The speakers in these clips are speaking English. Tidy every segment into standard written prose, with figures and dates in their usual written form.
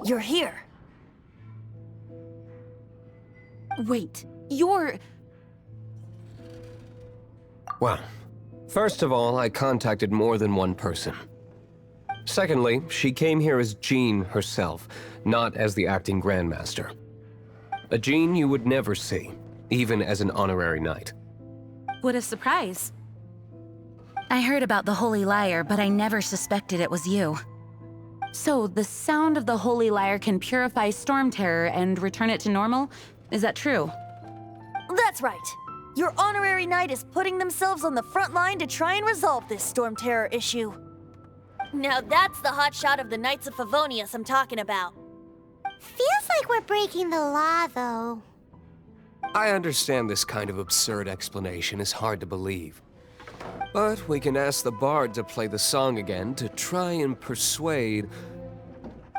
You're here. Wait, you're... Well, first of all, I contacted more than one person. Secondly, she came here as Jean herself, not as the acting Grandmaster. A Jean you would never see, even as an honorary knight. What a surprise. I heard about the Holy Lyre, but I never suspected it was you. So, the sound of the Holy Lyre can purify Storm Terror and return it to normal? Is that true? That's right. Your honorary knight is putting themselves on the front line to try and resolve this Storm Terror issue. Now that's the hotshot of the Knights of Favonius I'm talking about. Feels like we're breaking the law, though. I understand this kind of absurd explanation is hard to believe. But we can ask the bard to play the song again to try and persuade...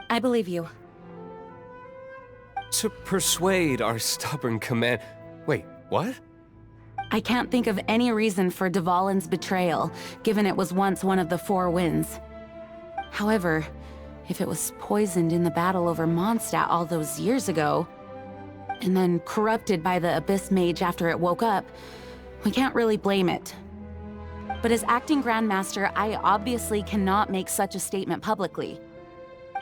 I believe you. To persuade our stubborn command... Wait, what? I can't think of any reason for Dvalin's betrayal, given it was once one of the Four Winds. However, if it was poisoned in the battle over Mondstadt all those years ago, and then corrupted by the Abyss Mage after it woke up, we can't really blame it. But as acting Grandmaster, I obviously cannot make such a statement publicly.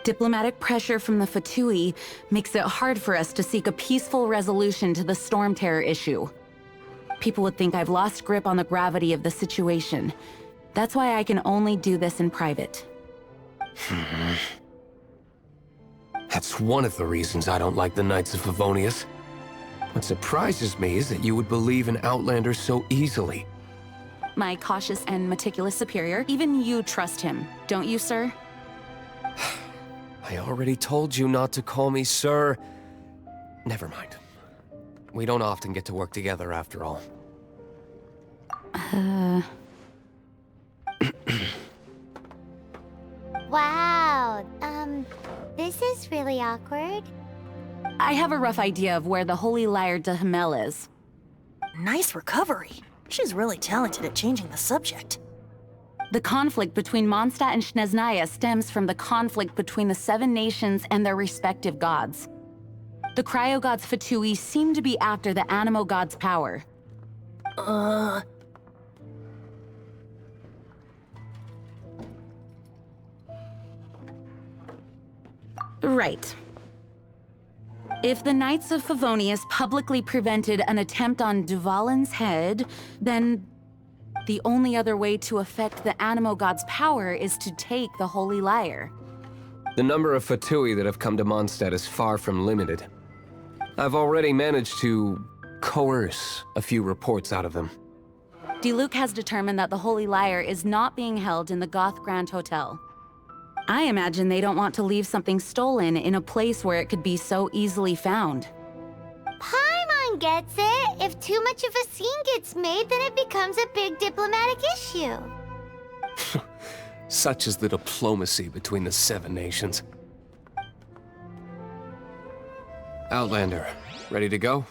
Diplomatic pressure from the Fatui makes it hard for us to seek a peaceful resolution to the Storm Terror issue. People would think I've lost grip on the gravity of the situation. That's why I can only do this in private. That's one of the reasons I don't like the Knights of Favonius. What surprises me is that you would believe in Outlanders so easily. My cautious and meticulous superior, even you trust him, don't you, sir? I already told you not to call me sir. Never mind. We don't often get to work together after all. Wow, this is really awkward. I have a rough idea of where the Holy Lyre de Himmel is. Nice recovery. She's really talented at changing the subject. The conflict between Mondstadt and Snezhnaya stems from the conflict between the Seven Nations and their respective gods. The cryo-gods Fatui seem to be after the Animo god's power. Right. If the Knights of Favonius publicly prevented an attempt on Dvalin's head, then the only other way to affect the Animo god's power is to take the Holy Lyre. The number of Fatui that have come to Mondstadt is far from limited. I've already managed to coerce a few reports out of them. Diluc has determined that the Holy Lyre is not being held in the Goth Grand Hotel. I imagine they don't want to leave something stolen in a place where it could be so easily found. Paimon gets it. If too much of a scene gets made, then it becomes a big diplomatic issue. Such is the diplomacy between the Seven Nations. Outlander, ready to go?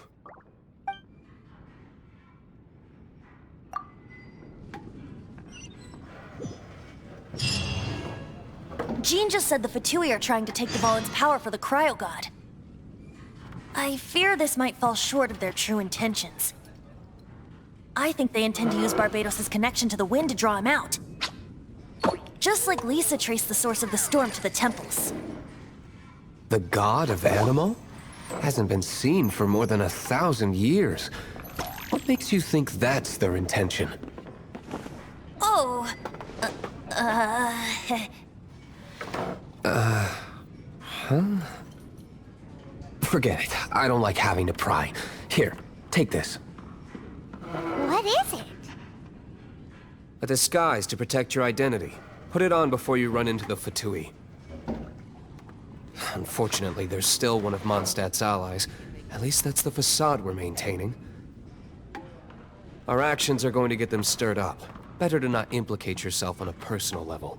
Jean just said the Fatui are trying to take Dvalin's power for the Cryo God. I fear this might fall short of their true intentions. I think they intend to use Barbados' connection to the wind to draw him out. Just like Lisa traced the source of the storm to the temples. The god of Animo? Hasn't been seen for more than 1,000 years. What makes you think that's their intention? Oh, Forget it. I don't like having to pry. Here, take this. What is it? A disguise to protect your identity. Put it on before you run into the Fatui. Unfortunately, there's still one of Mondstadt's allies. At least that's the facade we're maintaining. Our actions are going to get them stirred up. Better to not implicate yourself on a personal level.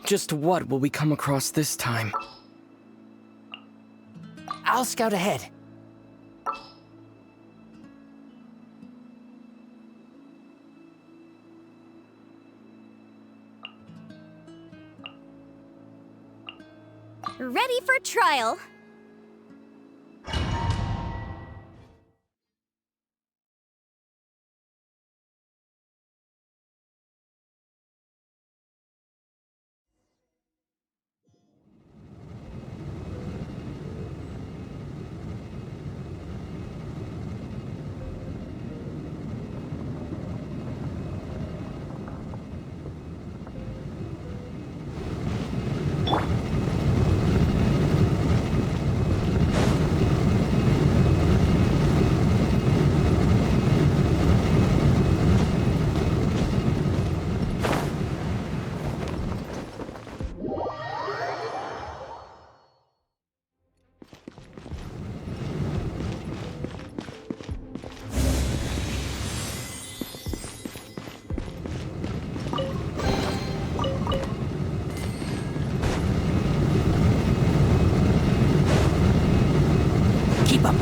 Just what will we come across this time? I'll scout ahead. Ready for trial. Keep up.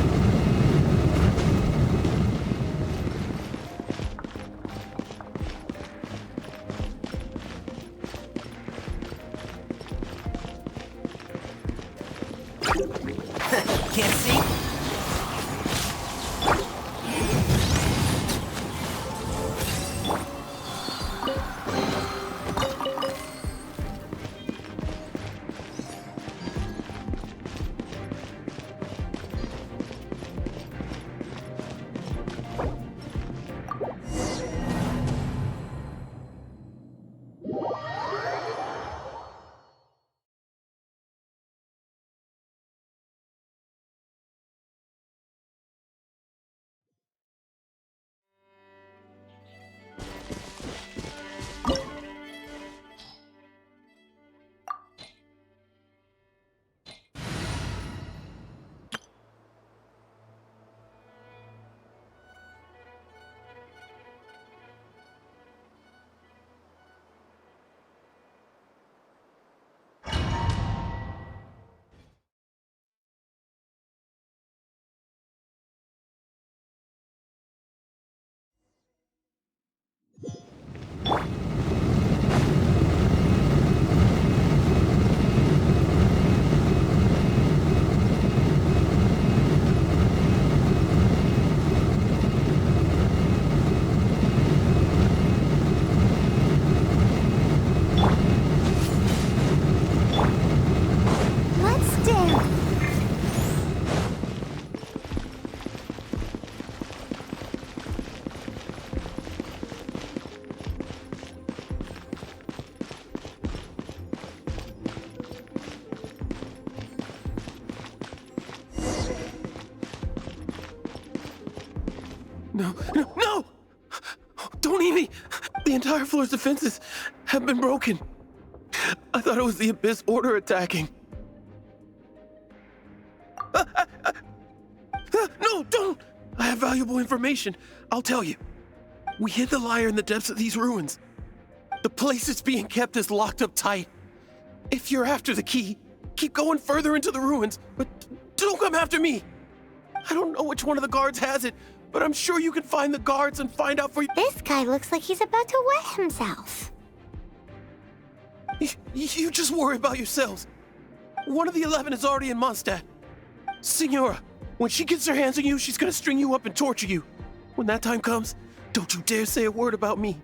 Can't see? No, no, no! Don't eat me! The entire floor's defenses have been broken. I thought it was the Abyss Order attacking. No, don't! I have valuable information. I'll tell you. We hid the Lyre in the depths of these ruins. The place it's being kept is locked up tight. If you're after the key, keep going further into the ruins, but don't come after me. I don't know which one of the guards has it, but I'm sure you can find the guards and find out for you. This guy looks like he's about to wet himself. You just worry about yourselves. One of the 11 is already in Mondstadt. Signora, when she gets her hands on you, she's gonna string you up and torture you. When that time comes, don't you dare say a word about me.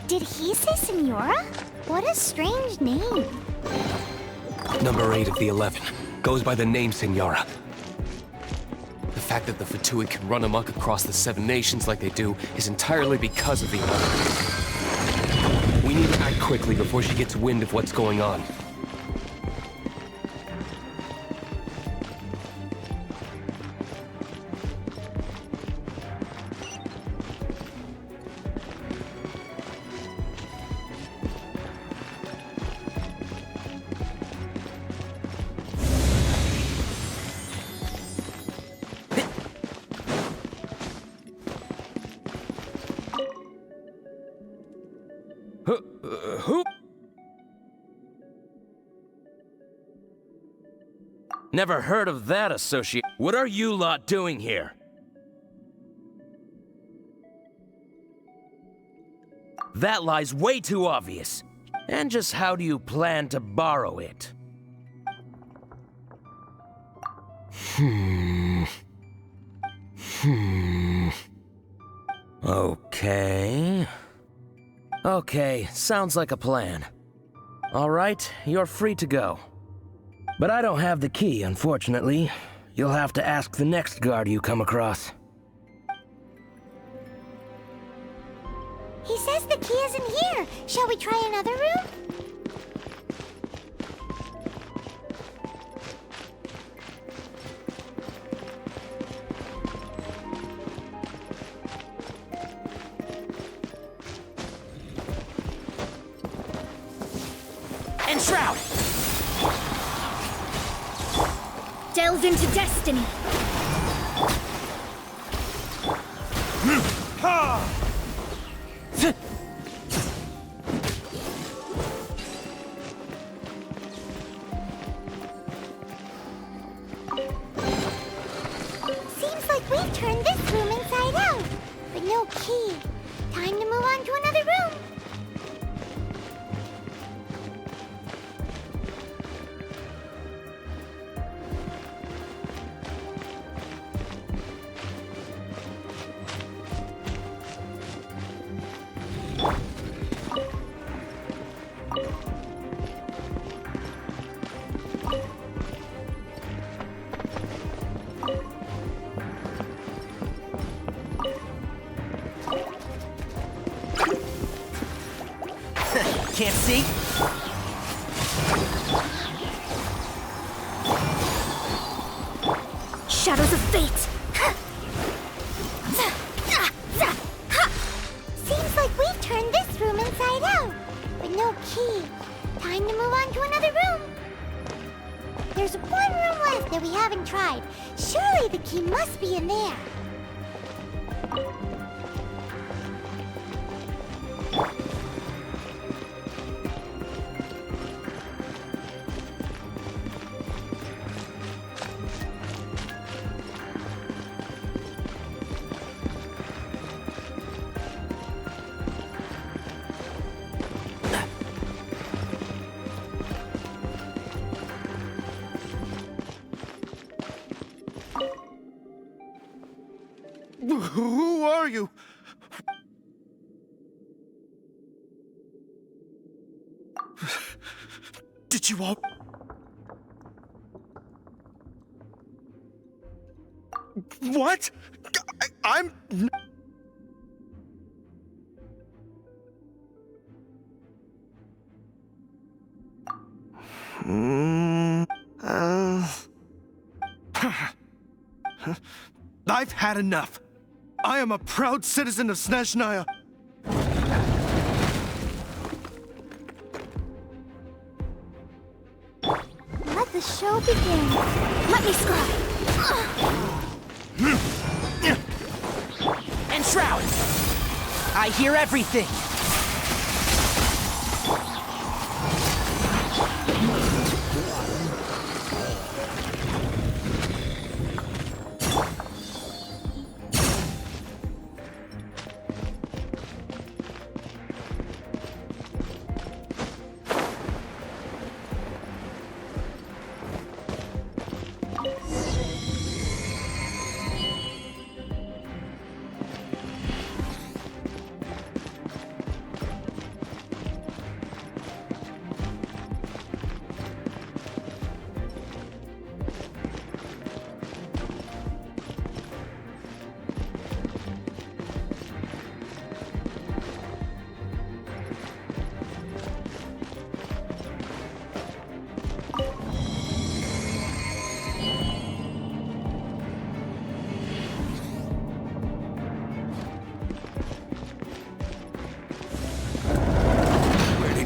Did he say Senora? What a strange name. Number 8 of the 11 goes by the name Signora. The fact that the Fatui can run amok across the 7 nations like they do is entirely because of the 11. We need to act quickly before she gets wind of what's going on. Who? Never heard of that associate. What are you lot doing here? That lie's way too obvious. And just how do you plan to borrow it? Okay. Okay, sounds like a plan. All right, you're free to go. But I don't have the key, unfortunately. You'll have to ask the next guard you come across. He says the key isn't here. Shall we try another room? Enshroud! Delve into destiny. Seems like we've turned this room inside out, but no key. Time to move on to another room. Can't see? Shadows of fate! Seems like we've turned this room inside out, but no key. Time to move on to another room. There's one room left that we haven't tried. Surely the key must be in there. Who are you? Did you all... What? I'm... I've had enough. I am a proud citizen of Snezhnaya. Let the show begin. Let me scry. Enshroud! I hear everything!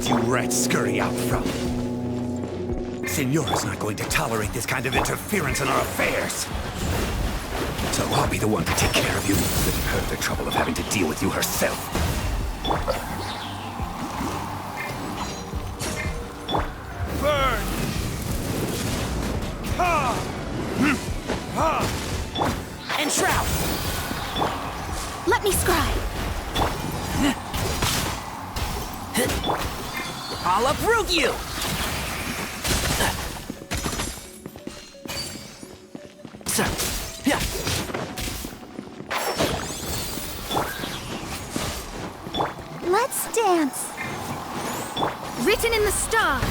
You rats scurry out from. Signora's not going to tolerate this kind of interference in our affairs. So I'll be the one to take care of you, saving her the trouble of having to deal with you herself. I'll uproot you! Yeah. Let's dance. Written in the stars.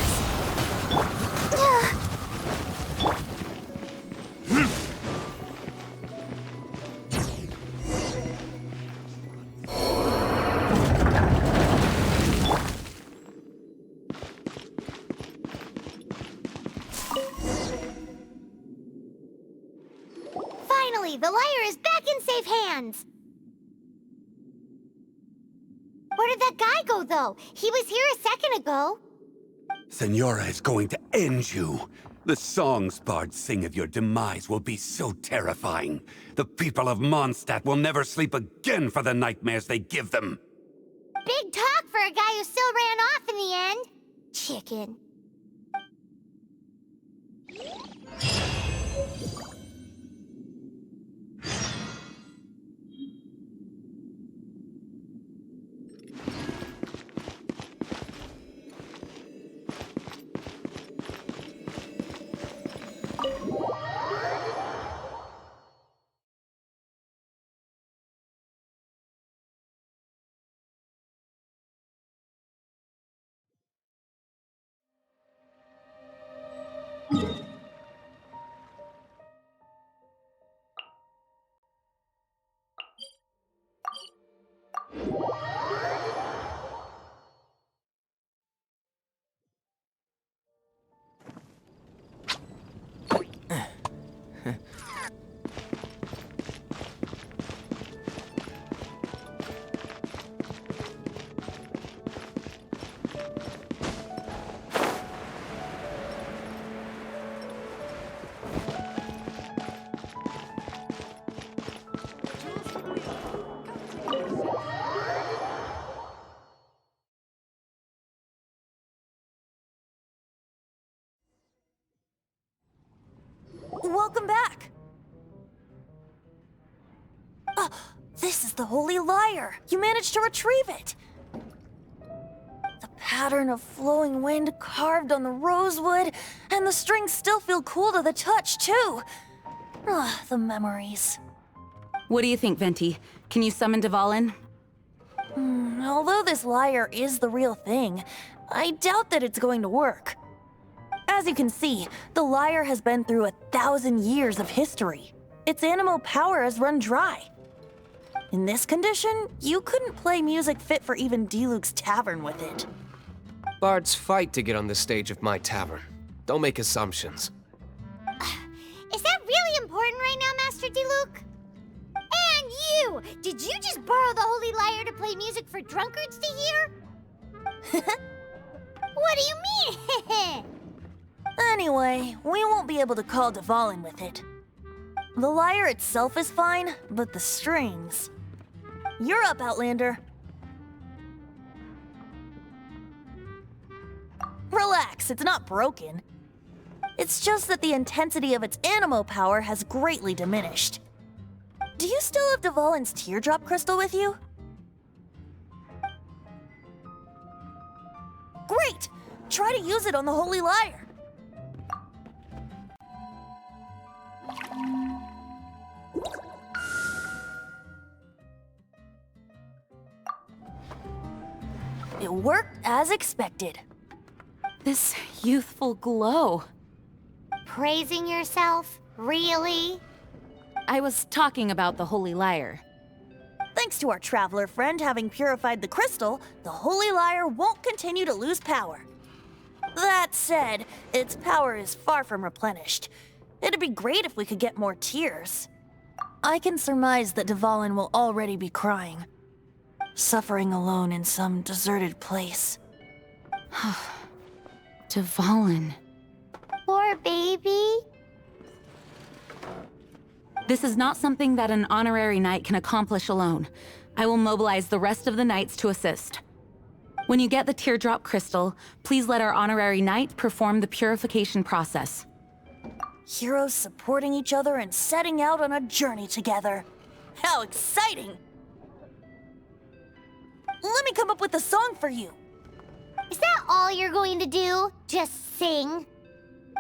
Finally, the Lyre is back in safe hands. Where did that guy go, though? He was here a second ago. Senora is going to end you. The songs bards sing of your demise will be so terrifying. The people of Mondstadt will never sleep again for the nightmares they give them. Big talk for a guy who still ran off in the end. Chicken. Welcome back! This is the Holy Lyre! You managed to retrieve it! The pattern of flowing wind carved on the rosewood, and the strings still feel cool to the touch, too! The memories. What do you think, Venti? Can you summon Dvalin? Although this lyre is the real thing, I doubt that it's going to work. As you can see, the lyre has been through 1,000 years of history. Its animal power has run dry. In this condition, you couldn't play music fit for even Diluc's tavern with it. Bards fight to get on the stage of my tavern. Don't make assumptions. Is that really important right now, Master Diluc? And you! Did you just borrow the Holy Lyre to play music for drunkards to hear? What do you mean? Anyway, we won't be able to call Dvalin with it. The lyre itself is fine, but the strings... You're up, Outlander. Relax, it's not broken. It's just that the intensity of its animo power has greatly diminished. Do you still have Dvalin's teardrop crystal with you? Great! Try to use it on the Holy Lyre. It worked as expected. This youthful glow. Praising yourself? Really? I was talking about the Holy Lyre. Thanks to our traveler friend having purified the crystal, the Holy Lyre won't continue to lose power. That said, its power is far from replenished. It'd be great if we could get more tears. I can surmise that Dvalin will already be crying, suffering alone in some deserted place. Dvalin. Poor baby. This is not something that an honorary knight can accomplish alone. I will mobilize the rest of the knights to assist. When you get the teardrop crystal, please let our honorary knight perform the purification process. Heroes supporting each other and setting out on a journey together. How exciting! Let me come up with a song for you. Is that that all you're going to do? Just sing?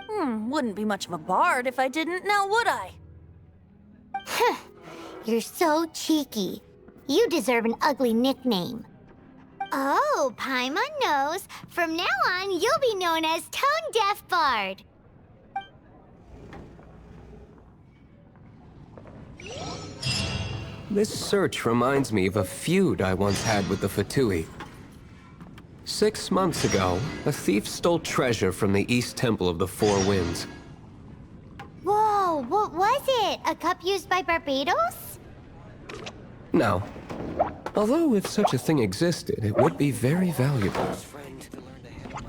Wouldn't be much of a bard if I didn't, now would I? You're so cheeky. You deserve an ugly nickname. Oh, Paimon knows. From now on, you'll be known as Tone Deaf Bard. This search reminds me of a feud I once had with the Fatui. 6 months ago, a thief stole treasure from the East Temple of the Four Winds. Whoa, what was it? A cup used by Barbados? No. Although if such a thing existed, it would be very valuable.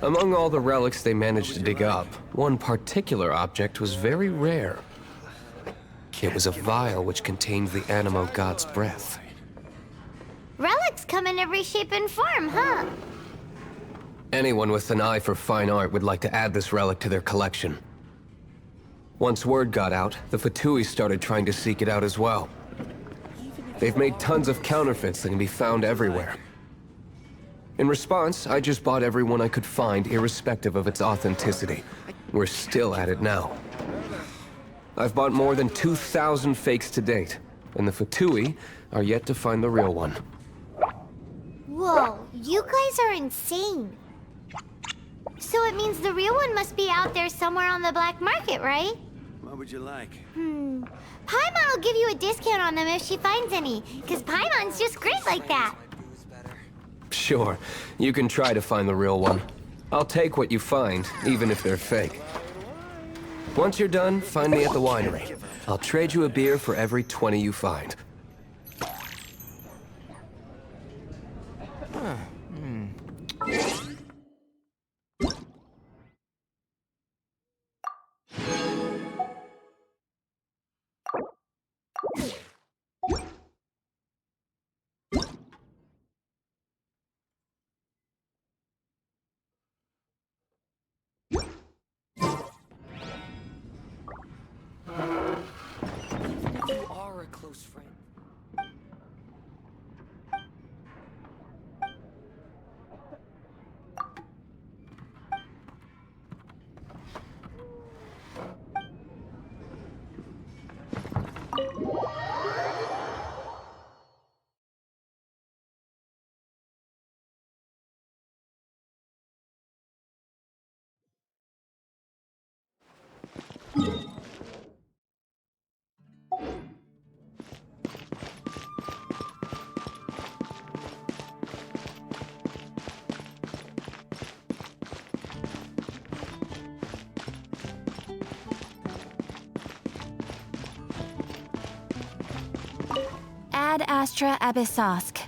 Among all the relics they managed to dig up, one particular object was very rare. It was a vial which contained the Animo god's breath. Relics come in every shape and form, huh? Anyone with an eye for fine art would like to add this relic to their collection. Once word got out, the Fatui started trying to seek it out as well. They've made tons of counterfeits that can be found everywhere. In response, I just bought every one I could find, irrespective of its authenticity. We're still at it now. I've bought more than 2,000 fakes to date, and the Fatui are yet to find the real one. Whoa, you guys are insane. So it means the real one must be out there somewhere on the black market, right? What would you like? Paimon will give you a discount on them if she finds any, because Paimon's just great like that. Sure, you can try to find the real one. I'll take what you find, even if they're fake. Once you're done, find me at the winery. I'll trade you a beer for every 20 you find. You are a close friend. Ad Astra Abyssosk.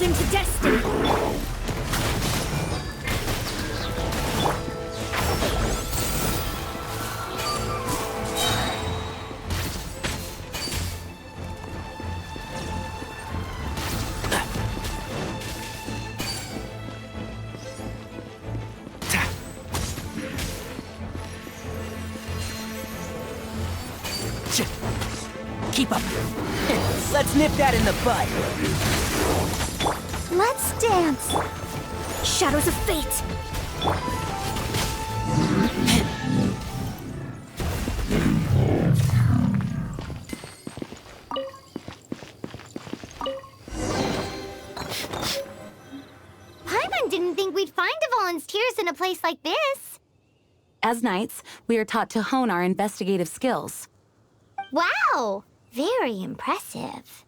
evolved into destiny. Keep up. Let's nip that in the bud. Let's dance. Shadows of fate. Paimon didn't think we'd find Dvalin's tears in a place like this. As knights, we are taught to hone our investigative skills. Wow! Very impressive.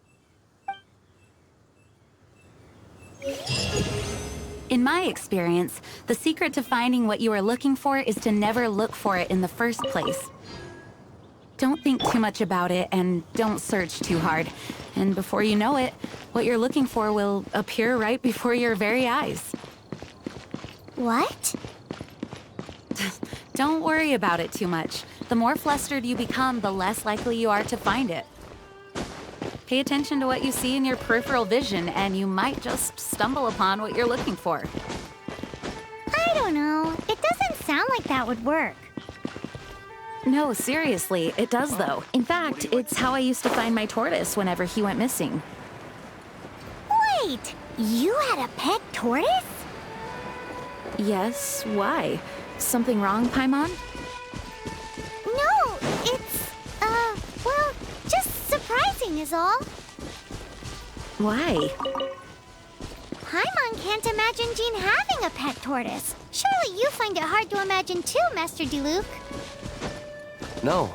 In my experience, the secret to finding what you are looking for is to never look for it in the first place. Don't think too much about it and don't search too hard. And before you know it, what you're looking for will appear right before your very eyes. What? Don't worry about it too much. The more flustered you become, the less likely you are to find it. Pay attention to what you see in your peripheral vision, and you might just stumble upon what you're looking for. I don't know. It doesn't sound like that would work. No, seriously, it does though. In fact, it's how I used to find my tortoise whenever he went missing. Wait! You had a pet tortoise? Yes, why? Something wrong, Paimon? No, it's, well, just surprising is all. Why? Paimon can't imagine Jean having a pet tortoise. Surely you find it hard to imagine too, Master Diluc. No,